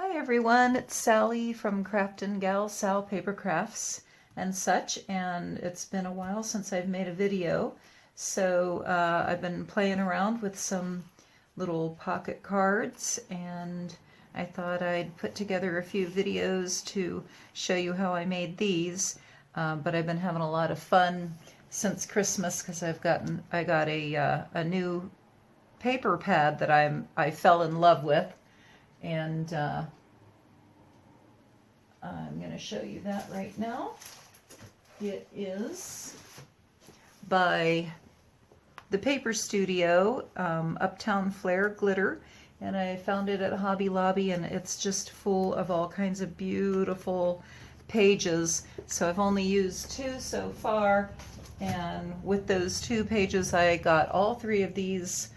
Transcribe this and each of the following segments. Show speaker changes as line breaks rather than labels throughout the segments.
Hi everyone, it's Sally from Craft and Gal, Sal Paper Crafts and such, and it's been a while since I've made a video, so I've been playing around with some little pocket cards, and I thought I'd put together a few videos to show you how I made these, but I've been having a lot of fun since Christmas because I got a new paper pad that I fell in love with, and I'm going to show you that right now. It is by the Paper Studio, Uptown Flair Glitter, and I found it at Hobby Lobby, and it's just full of all kinds of beautiful pages. So I've only used two so far, and with those two pages I got all three of these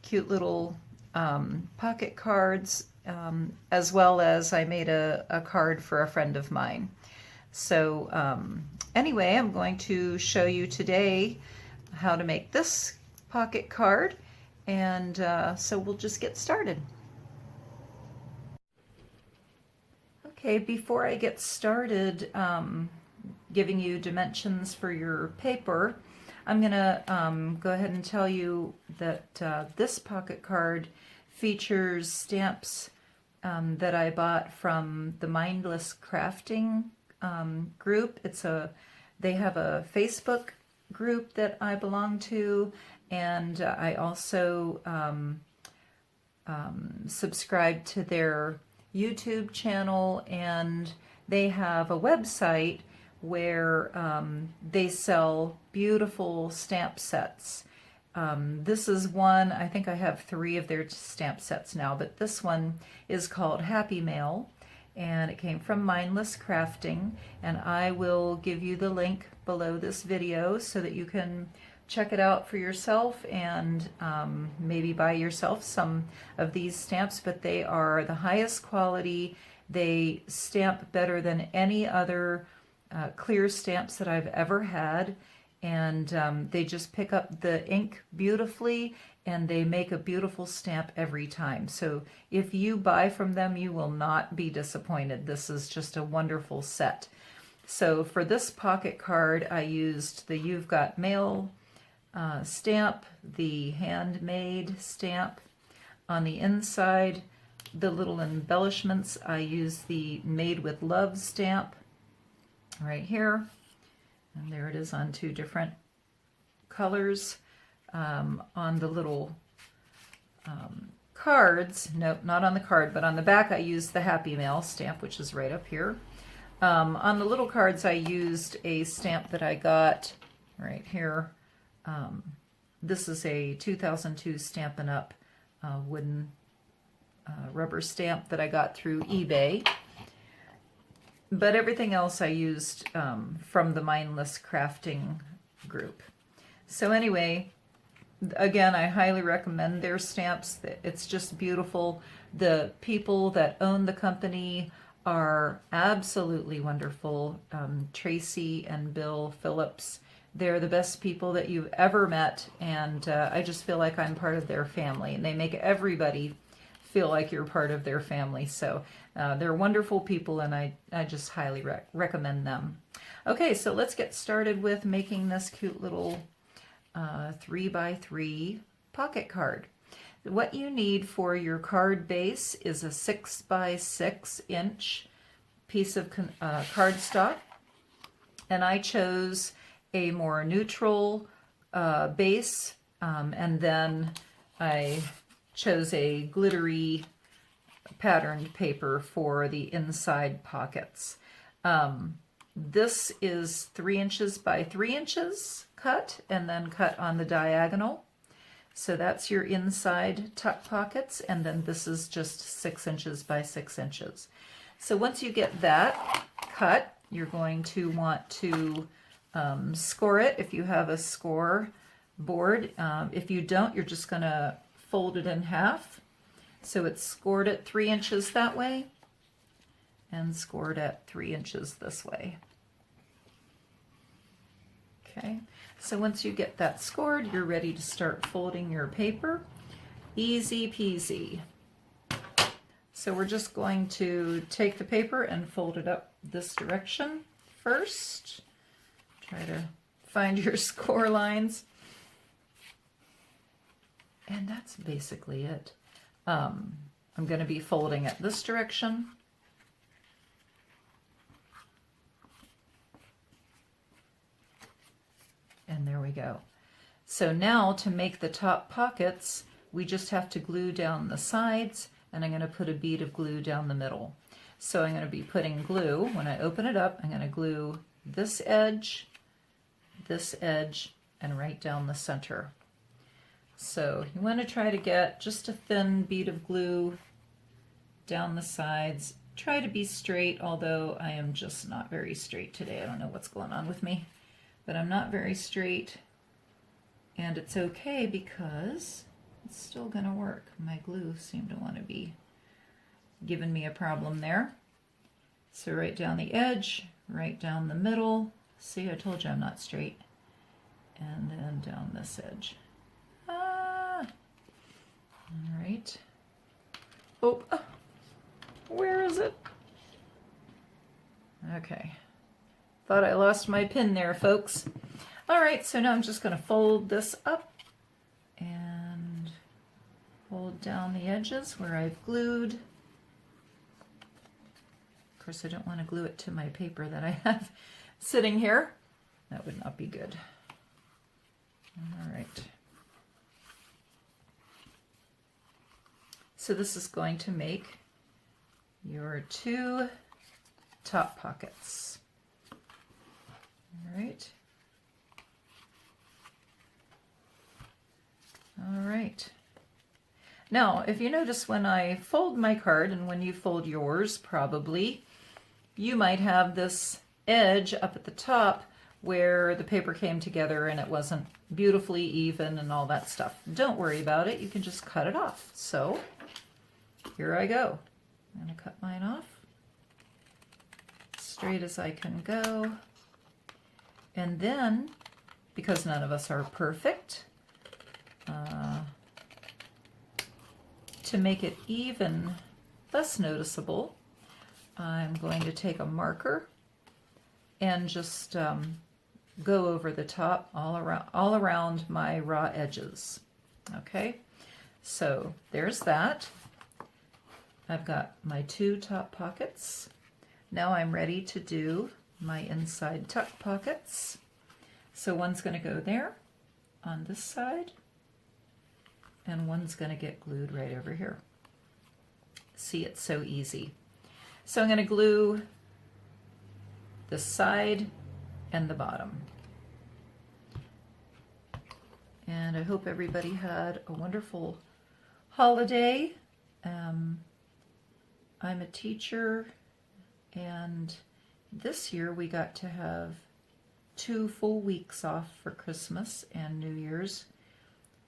cute little pocket cards, as well as I made a card for a friend of mine. So anyway, I'm going to show you today how to make this pocket card, and so we'll just get started. Okay, before I get started giving you dimensions for your paper, I'm going to go ahead and tell you that this pocket card features stamps that I bought from the Mindless Crafting group. They have a Facebook group that I belong to, and I also subscribe to their YouTube channel, and they have a website where they sell beautiful stamp sets. This is one, I think I have 3 of their stamp sets now, but this one is called Happy Mail, and it came from Mindless Crafting, and I will give you the link below this video so that you can check it out for yourself and maybe buy yourself some of these stamps, but they are the highest quality. They stamp better than any other clear stamps that I've ever had, and they just pick up the ink beautifully, and they make a beautiful stamp every time. So if you buy from them, you will not be disappointed. This is just a wonderful set. So for this pocket card, I used the You've Got Mail stamp, the handmade stamp. On the inside, the little embellishments, I used the Made with Love stamp right here, and there it is on 2 different colors. On the little cards, nope, not on the card, but on the back I used the Happy Mail stamp, which is right up here. On the little cards I used a stamp that I got right here. This is a 2002 Stampin' Up! Wooden rubber stamp that I got through eBay. But everything else I used from the Mindless Crafting group. So anyway, again, I highly recommend their stamps. It's just beautiful. The people that own the company are absolutely wonderful. Tracy and Bill Phillips. They're the best people that you've ever met, and I just feel like I'm part of their family, and they make everybody feel like you're part of their family. So they're wonderful people, and I just highly recommend them. Okay, so let's get started with making this cute little 3x3 pocket card. What you need for your card base is a 6x6 inch piece of cardstock, and I chose a more neutral base, and then I chose a glittery patterned paper for the inside pockets. This is 3 inches by 3 inches cut, and then cut on the diagonal. So that's your inside tuck pockets, and then this is just 6 inches by 6 inches. So once you get that cut, you're going to want to score it if you have a score board. If you don't, you're just going to fold it in half. So it's scored at 3 inches that way, and scored at 3 inches this way. Okay, so once you get that scored, you're ready to start folding your paper. Easy peasy. So we're just going to take the paper and fold it up this direction first. Try to find your score lines. And that's basically it. I'm going to be folding it this direction. And there we go. So now to make the top pockets, we just have to glue down the sides, and I'm going to put a bead of glue down the middle. So I'm going to be putting glue, when I open it up, I'm going to glue this edge, and right down the center. So you want to try to get just a thin bead of glue down the sides. Try to be straight, although I am just not very straight today. I don't know what's going on with me, but I'm not very straight. And it's okay because it's still going to work. My glue seemed to want to be giving me a problem there. So right down the edge, right down the middle. See, I told you I'm not straight. And then down this edge. All right. Oh, where is it? Okay. Thought I lost my pin there, folks. All right, so now I'm just going to fold this up and hold down the edges where I've glued. Of course, I don't want to glue it to my paper that I have sitting here. That would not be good. All right. So this is going to make your two top pockets. All right. All right. Now, if you notice when I fold my card, and when you fold yours probably, you might have this edge up at the top where the paper came together and it wasn't beautifully even and all that stuff. Don't worry about it. You can just cut it off. So here I go. I'm going to cut mine off straight as I can go. And then, because none of us are perfect, to make it even less noticeable, I'm going to take a marker and just go over the top all around my raw edges. Okay, so there's that. I've got my two top pockets. Now I'm ready to do my inside tuck pockets. So one's going to go there on this side, and one's going to get glued right over here. See, it's so easy. So I'm going to glue the side and the bottom. And I hope everybody had a wonderful holiday. I'm a teacher, and this year we got to have 2 full weeks off for Christmas and New Year's,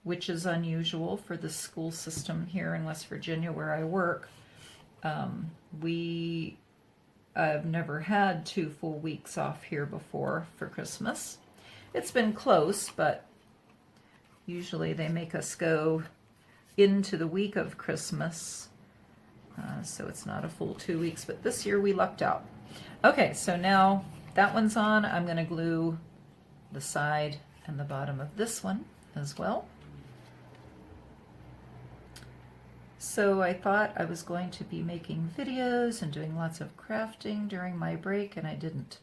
which is unusual for the school system here in West Virginia where I work. I've never had 2 full weeks off here before for Christmas. It's been close, but usually they make us go into the week of Christmas, so it's not a full 2 weeks, but this year we lucked out. Okay, so now that one's on. I'm going to glue the side and the bottom of this one as well. So I thought I was going to be making videos and doing lots of crafting during my break, and I didn't.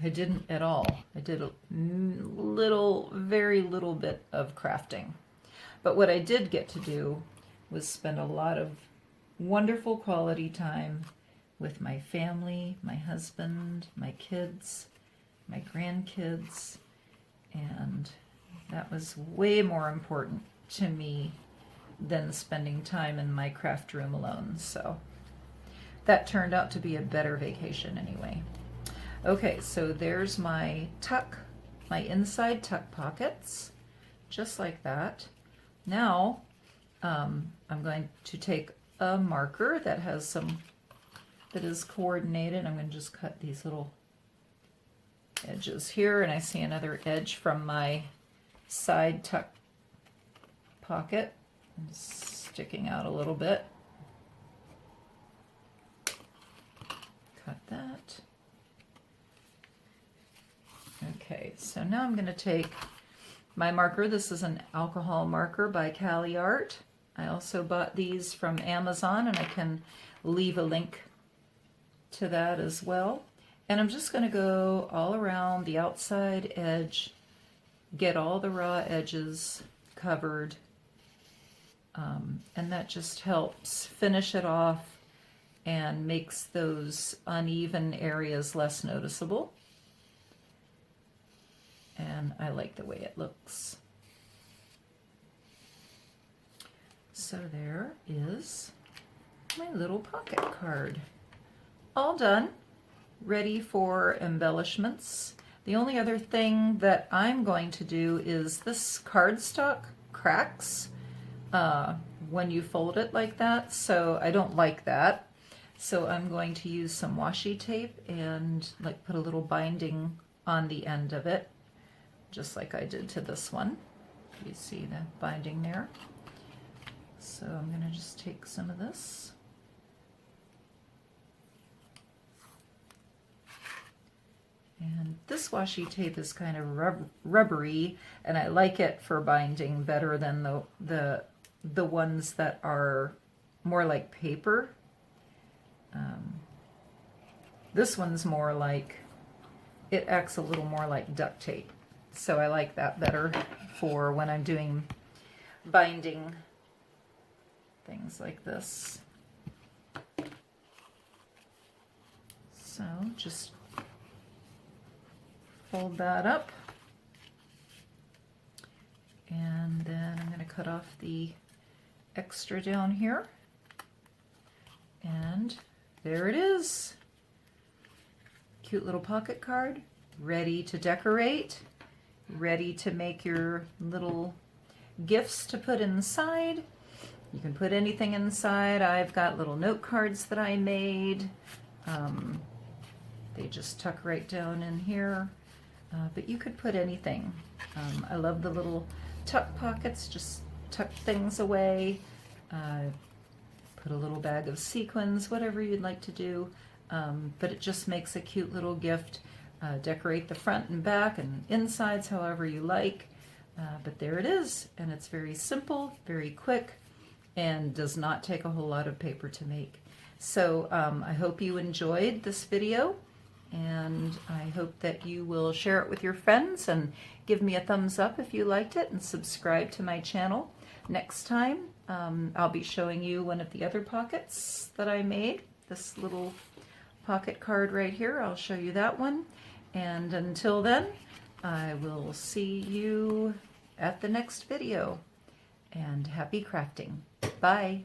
I didn't at all. I did a very little bit of crafting. But what I did get to do was spend a lot of wonderful quality time with my family, my husband, my kids, my grandkids, and that was way more important to me than spending time in my craft room alone. So that turned out to be a better vacation anyway. Okay, so there's my tuck, my inside tuck pockets, just like that. Now I'm going to take a marker that is coordinated. I'm going to just cut these little edges here, and I see another edge from my side tuck pocket sticking out a little bit. Got that. Okay, so now I'm going to take my marker. This is an alcohol marker by Cali Art. I also bought these from Amazon, and I can leave a link to that as well. And I'm just going to go all around the outside edge, get all the raw edges covered, and that just helps finish it off and makes those uneven areas less noticeable. And I like the way it looks. So there is my little pocket card. All done, ready for embellishments. The only other thing that I'm going to do is this cardstock cracks when you fold it like that, so I don't like that. So I'm going to use some washi tape and like put a little binding on the end of it, just like I did to this one. You see the binding there. So I'm going to just take some of this. And this washi tape is kind of rubbery, and I like it for binding better than the ones that are more like paper. This one's more like, it acts a little more like duct tape. So I like that better for when I'm doing binding things like this. So just fold that up, and then I'm going to cut off the extra down here, and there it is. Cute little pocket card, ready to decorate, ready to make your little gifts to put inside. You can put anything inside. I've got little note cards that I made. They just tuck right down in here. But you could put anything. I love the little tuck pockets, just tuck things away. Put a little bag of sequins, whatever you'd like to do. But it just makes a cute little gift. Decorate the front and back and insides however you like. But there it is, and it's very simple, very quick, and does not take a whole lot of paper to make. So I hope you enjoyed this video, and I hope that you will share it with your friends and give me a thumbs up if you liked it, and subscribe to my channel. Next time I'll be showing you one of the other pockets that I made. This little pocket card right here, I'll show you that one. And until then, I will see you at the next video, and happy crafting. Bye.